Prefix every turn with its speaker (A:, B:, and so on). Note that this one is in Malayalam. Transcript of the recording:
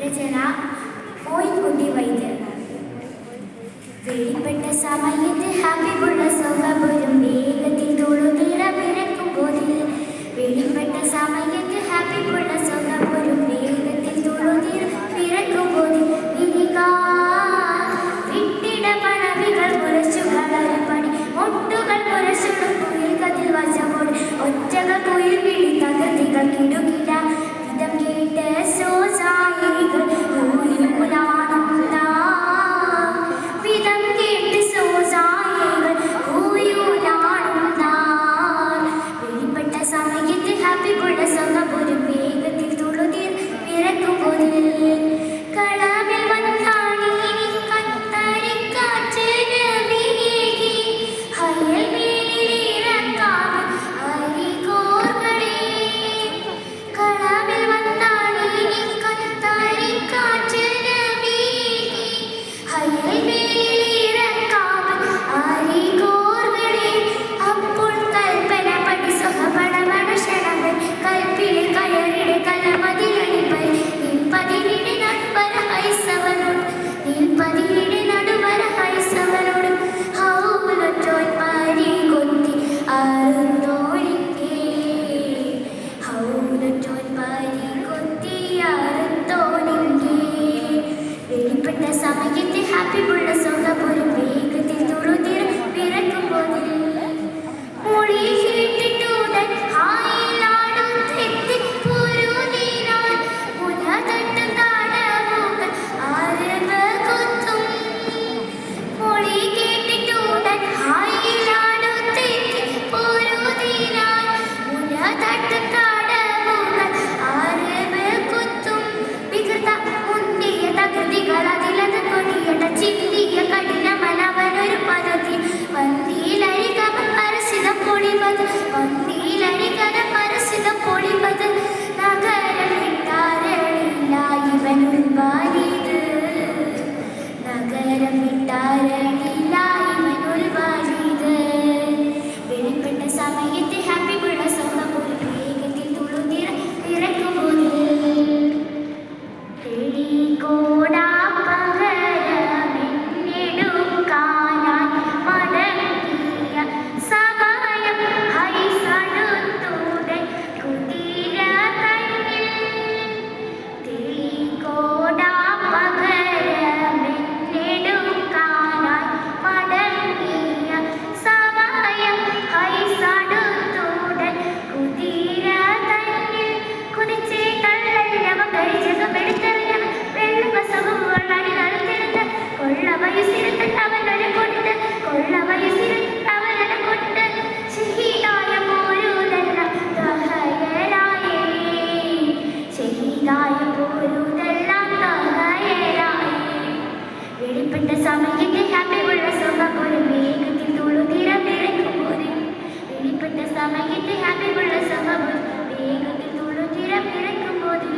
A: രചന മോയിൻകുട്ടി വൈദ്യർ. വെളിപ്പെട്ട സമയത്ത് ഹബീബുള്ള സൗഖ്യപുരം വേഗത്തിൽ തൊഴുതിട പിറക്കും പോതിൽ. വെളിപ്പെട്ട സമയത്ത് ഹബീബുള്ള സൗഖ്യപുരം വേഗത്തിൽ തൊഴുതിട പിറക്കും പോതിൽ. വിട്ടിട പണവികൾ മുരച്ചു കളരപ്പണി മുട്ടുകൾ മുരച്ചുടും കുയിൽ കതിൽ വച്ചപ്പോൾ ഒറ്റകൾ കുയിൽ വിളി തകർത്തികൾ കിടുകിട വിധം കേട്ട് സോസായികൾ ഹബീബുള്ള സൗഖ്യപുരം വേഗത്തിൽ തൊഴുതിട പിറക്കും പോതിൽ. കളമിൽ വന്നാണി കത്തരിക്കാറ്റ് വീകി ഹയൽ മേലിലിറക്കാം അരികോർകളെ. കളമിൽ വന്നാണി കത്തരിക്കാറ്റ് വീകി ഹയൽ മേലിലിറക്കാം അരികോർകളെ. അപ്പോൾ കൽപ്പന പടി സുഖപടപട ക്ഷണങ്ങൾ കൽപ്പിലെ കയറിടെ കലമതിലടിപ്പൈ നിൽപ്പതിരിടെ നടുവര ഹൈസവനോട് നിൽപ്പതിരിടെ നടുവര ഹൈസവനോട് ഹൗലൊറ്റോൻ പാരി കൊത്തി ആറുന്നോളിക്കേ ഹൗലൊറ്റോൻ പാരി കൊത്തി ആറുന്നോളിക്കേ. വെളിപ്പെട്ട സമയത്ത് ഹബീബുള്ള സൗഖ്യപുരം വേഗത്തിൽ തൊഴുതിട പിറക്കും പോതിൽ. മൊഴി കേട്ടിട്ടുടൻ ഹായിലാടുത്തെത്തി പൊരുതിനാൽ മുലതട്ടും താടവുകൾ ആരവ് കുത്തും. മൊഴി കേട്ടിട്ടുടൻ ഹായിലാടുത്തെത്തി പൊരുതിനാൽ മുലതട്ടും താടവുകൾ ആരവ് കുത്തും. വികൃത മുന്തിയ തകൃതികൾ അതിലത് കൊടിയട ചിന്തിയ കഠിനമനവനൊരു പദ്ധതി വന്തിയിലരികമ പരസിതം പൊടിപത് വന്തിയിലരികത പരസിതം പൊടിപത്. നഗരം വിട്ടാരണില്ല ഇവനുൾ വാരിത് നഗരം വിട്ടാരണില്ല ഇവനുൾ വാരിത്. വെളിപ്പെട്ട സമയത്ത് ഹബീബുള്ള സൗഖ്യപുരം വേഗത്തിൽ തൊഴുതിട പിറക്കും പോതിൽ. തെളികോടാ പകരമെന്നെടുക്കാനായി മടങ്ങിയ സമയം ഹൈസടുത്തുടൻ കുതിര തന്നിൽ. തെളികോടാ പകരമെന്നെടുക്കാനായി മടങ്ങിയ സമയം ഹൈസടുത്തുടൻ കുതിര തന്നിൽ. കുതിച്ചേ തള്ളല്ലവ കഴിച്ചകമെടുത്തെറിഞ്ഞവ വെള്ളപ്പസവുകൾ അണിനടുത്തിരുന്ന് കൊള്ള വയസ്സിരുത്തവനൊരു കൊണ്ട് കൊള്ള വയസ്സിരുത്തവനൊരു കൊണ്ട് ഷഹീദായ പോരുതെല്ലാം തഹയരായേ ഷഹീദായ പോരുതെല്ലാം തഹയരായേ. വെളിപ്പെട്ട സമയത്ത് ഹബീബുള്ള സൗഖ്യപുരം വേഗത്തിൽ തൊഴുതിട പിറക്കും പോതിൽ. വെളിപ്പെട്ട സമയത്ത് ഹബീബുള്ള സൗഖ്യപുരം വേഗത്തിൽ തൊഴുതിട പിറക്കും പോതിൽ.